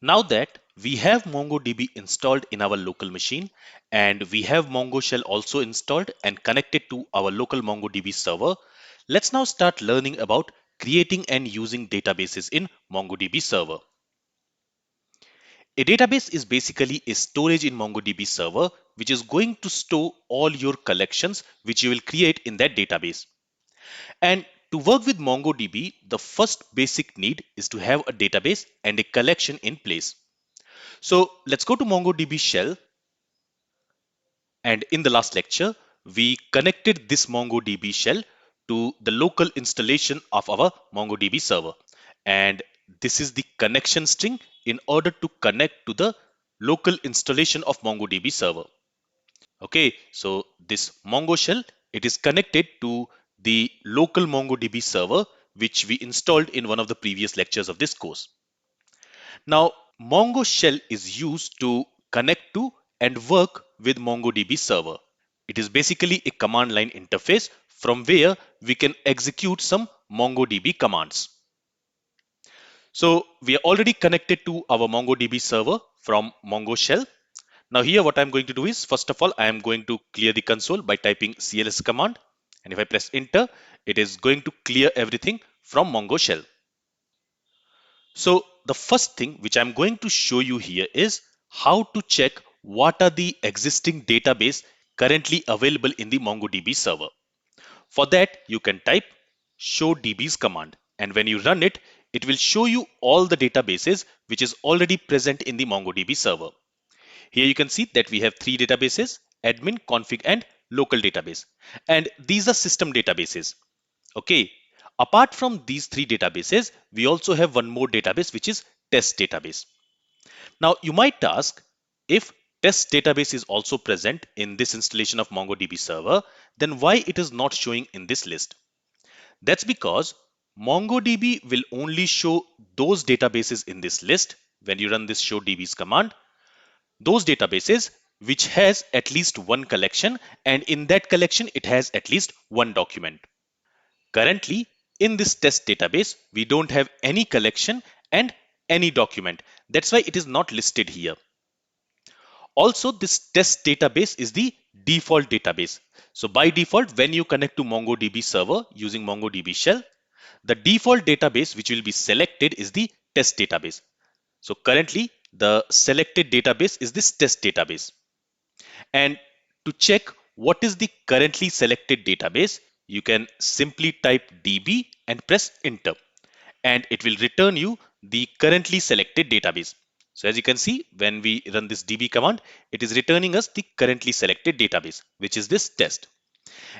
Now that we have MongoDB installed in our local machine and we have Mongo Shell also installed and connected to our local MongoDB server, let's now start learning about creating and using databases in MongoDB server. A database is basically a storage in MongoDB server which is going to store all your collections which you will create in that database. And to work with MongoDB, the first basic need is to have a database and a collection in place. So let's go to MongoDB shell, and in the last lecture, we connected this MongoDB shell to the local installation of our MongoDB server. And this is the connection string in order to connect to the local installation of MongoDB server. Okay, so this Mongo shell, it is connected to the local MongoDB server, which we installed in one of the previous lectures of this course. Now, Mongo shell is used to connect to and work with MongoDB server. It is basically a command line interface from where we can execute some MongoDB commands. So we are already connected to our MongoDB server from Mongo shell. Now here what I'm going to do is, first of all, I am going to clear the console by typing cls command. And if I press enter, it is going to clear everything from Mongo shell. So the first thing which I'm going to show you here is how to check what are the existing database currently available in the MongoDB server. For that, you can type show dbs command, and when you run it, it will show you all the databases which is already present in the MongoDB server. Here you can see that we have three databases: admin, config, and local database. And these are system databases. Okay. Apart from these three databases, we also have one more database which is test database. Now you might ask, if test database is also present in this installation of MongoDB server, then why it is not showing in this list? That's because MongoDB will only show those databases in this list when you run this show dbs command, those databases which has at least one collection, and in that collection it has at least one document. Currently, in this test database, we don't have any collection and any document. That's why it is not listed here. Also, this test database is the default database. So by default, when you connect to MongoDB server using MongoDB shell, the default database which will be selected is the test database. So currently, the selected database is this test database. And to check what is the currently selected database, you can simply type db and press enter, and it will return you the currently selected database. So as you can see, when we run this db command, it is returning us the currently selected database, which is this test.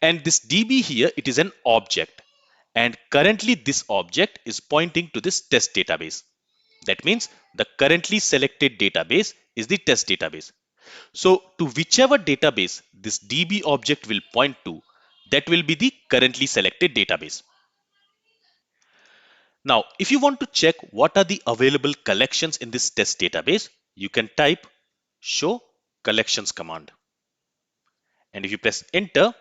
And this db here, it is an object. And currently this object is pointing to this test database. That means the currently selected database is the test database. So to whichever database this DB object will point to, that will be the currently selected database. Now, if you want to check what are the available collections in this test database, you can type show collections command. And if you press enter,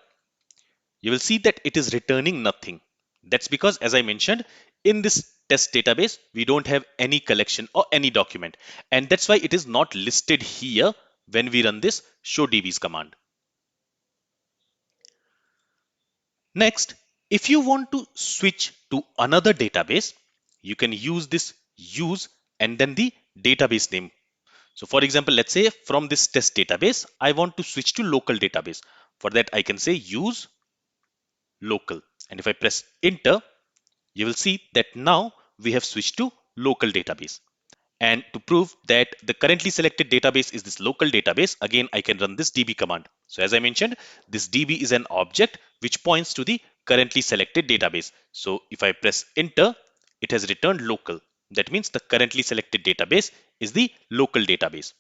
you will see that it is returning nothing. That's because, as I mentioned, in this test database, we don't have any collection or any document. And that's why it is not listed here when we run this show dbs command. Next, if you want to switch to another database, you can use this use and then the database name. So for example, let's say from this test database, I want to switch to local database. For that, I can say use local. And if I press enter, you will see that now we have switched to local database. And to prove that the currently selected database is this local database, again, I can run this db command. So as I mentioned, this db is an object which points to the currently selected database. So if I press enter, it has returned local. That means the currently selected database is the local database.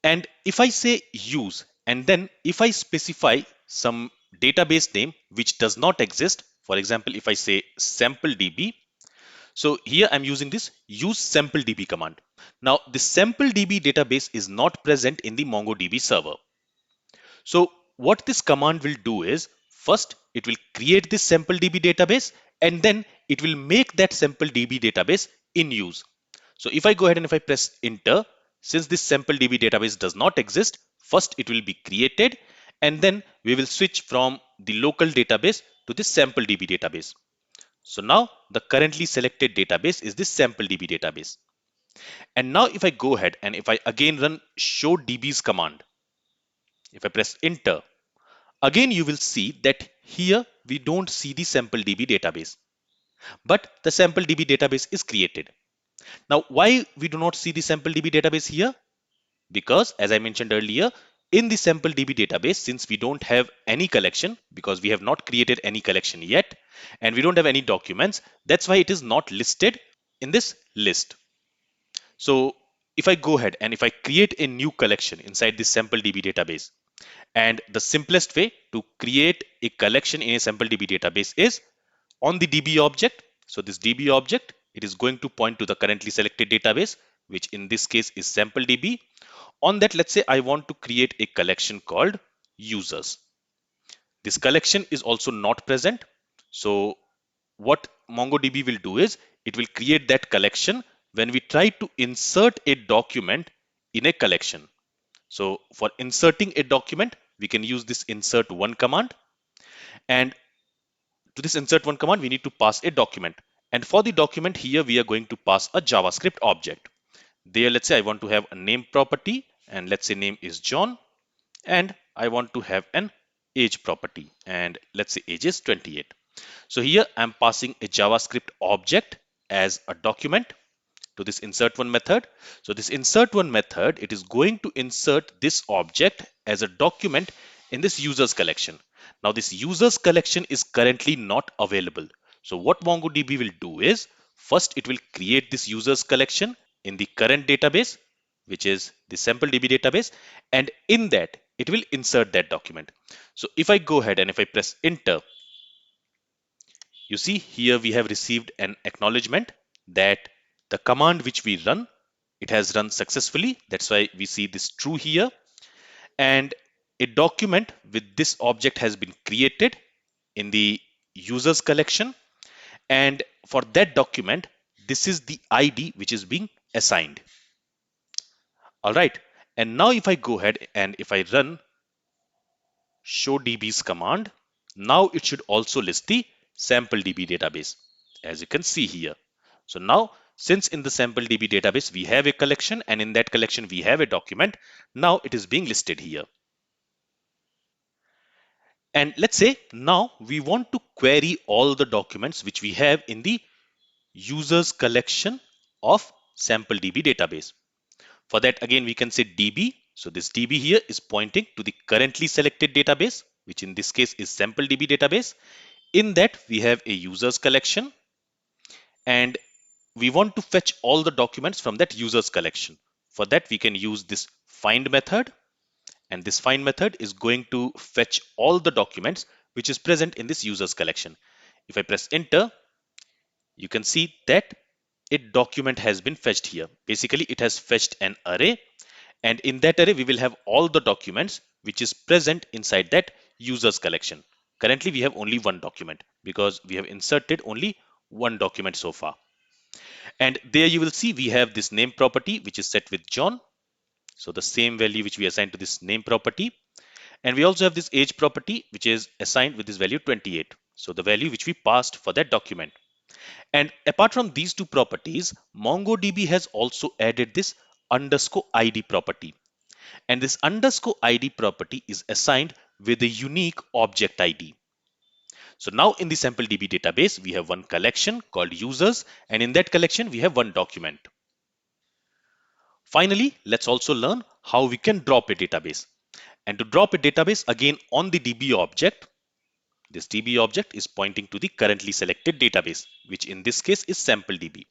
And if I say use, and then if I specify some database name which does not exist, for example, if I say sample db, so here I'm using this use sample db command. Now the sample db database is not present in the MongoDB server. So what this command will do is, first it will create this sample db database, and then it will make that sample db database in use. So if I go ahead and if I press enter, since this sample DB database does not exist, first it will be created and then we will switch from the local database to this sample DB database. So now the currently selected database is this sample DB database. And now if I go ahead and if I again run show DBs command, if I press enter, again you will see that here we don't see the sample DB database, but the sample DB database is created. Now why we do not see the sample DB database here? Because as I mentioned earlier, in the sample DB database, since we don't have any collection, because we have not created any collection yet, and we don't have any documents, that's why it is not listed in this list. So if I go ahead and if I create a new collection inside this sample DB database, and the simplest way to create a collection in a sample DB database is on the DB object. So this DB object, it is going to point to the currently selected database, which in this case is sample DB. On that, let's say I want to create a collection called users. This collection is also not present. So what MongoDB will do is it will create that collection when we try to insert a document in a collection. So for inserting a document, we can use this insert one command. And to this insert one command, we need to pass a document. And for the document here, we are going to pass a JavaScript object. There, let's say I want to have a name property, and let's say name is John, and I want to have an age property, and let's say age is 28. So here I'm passing a JavaScript object as a document to this insert one method. So this insert one method, it is going to insert this object as a document in this users collection. Now this users collection is currently not available. So what MongoDB will do is first it will create this users collection in the current database, which is the sample DB database, and in that it will insert that document. So if I go ahead and if I press enter, you see here we have received an acknowledgement that the command which we run, it has run successfully. That's why we see this true here. And a document with this object has been created in the users collection. And for that document, this is the ID which is being assigned. All right. And now if I go ahead and if I run show DBs command, now it should also list the sample DB database, as you can see here. So now, since in the sample DB database we have a collection and in that collection we have a document, now it is being listed here. And let's say now we want to query all the documents which we have in the users collection of sample DB database. For that, again, we can say DB. So this DB here is pointing to the currently selected database, which in this case is sample DB database. In that, we have a users collection and we want to fetch all the documents from that users collection. For that, we can use this find method, and this find method is going to fetch all the documents which is present in this users collection. If I press enter, you can see that a document has been fetched here. Basically, it has fetched an array, and in that array, we will have all the documents which is present inside that users collection. Currently, we have only one document because we have inserted only one document so far. And there you will see we have this name property which is set with John. So the same value which we assigned to this name property. And we also have this age property which is assigned with this value 28. So the value which we passed for that document. And apart from these two properties, MongoDB has also added this underscore ID property. And this underscore ID property is assigned with a unique object ID. So now in the sample DB database, we have one collection called users, and in that collection, we have one document. Finally, let's also learn how we can drop a database. And to drop a database, again on the DB object, this DB object is pointing to the currently selected database, which in this case is sample DB.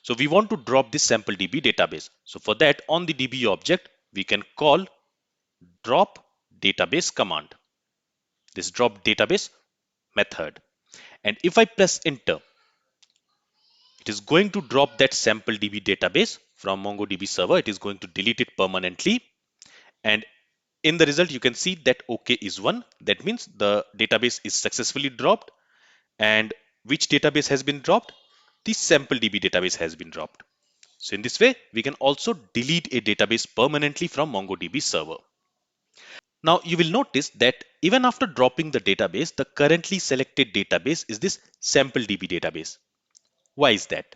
So we want to drop this sample DB database. So for that, on the DB object, we can call drop database command, this drop database method. And if I press enter, it is going to drop that sample DB database from MongoDB server. It is going to delete it permanently. And in the result, you can see that OK is 1. That means the database is successfully dropped. And which database has been dropped? The sample DB database has been dropped. So in this way, we can also delete a database permanently from MongoDB server. Now you will notice that even after dropping the database, the currently selected database is this SampleDB database. Why is that?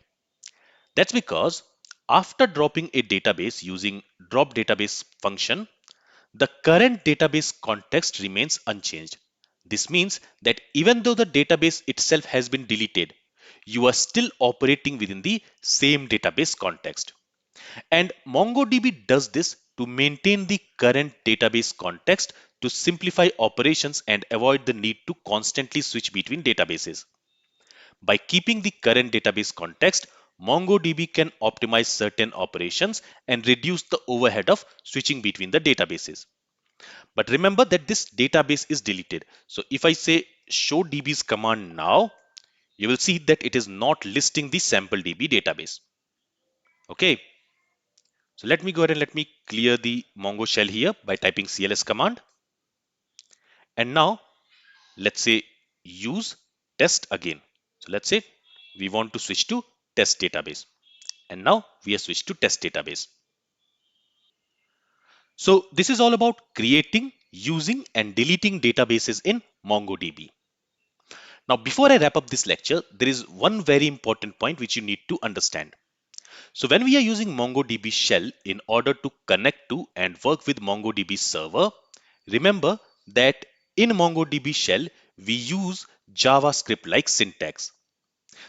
That's because after dropping a database using drop database function, the current database context remains unchanged. This means that even though the database itself has been deleted, you are still operating within the same database context. And MongoDB does this to maintain the current database context to simplify operations and avoid the need to constantly switch between databases. By keeping the current database context, MongoDB can optimize certain operations and reduce the overhead of switching between the databases. But remember that this database is deleted. So if I say show DB's command now, you will see that it is not listing the sample DB database. Okay, so let me go ahead and let me clear the Mongo shell here by typing cls command. And now let's say use test again. So let's say we want to switch to test database. And now we are switched to test database. So this is all about creating, using and deleting databases in MongoDB. Now before I wrap up this lecture, there is one very important point which you need to understand. So when we are using MongoDB shell in order to connect to and work with MongoDB server, remember that in MongoDB shell, we use JavaScript like syntax.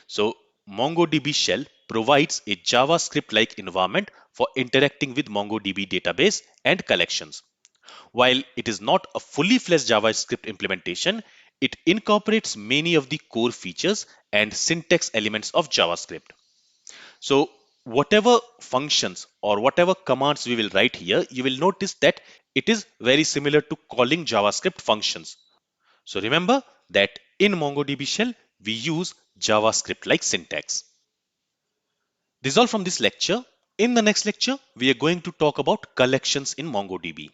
So MongoDB shell provides a JavaScript like environment for interacting with MongoDB database and collections. While it is not a fully fledged JavaScript implementation, it incorporates many of the core features and syntax elements of JavaScript. So whatever functions or whatever commands we will write here, you will notice that it is very similar to calling JavaScript functions. So remember that in MongoDB shell, we use JavaScript like syntax. This is all from this lecture. In the next lecture, we are going to talk about collections in MongoDB.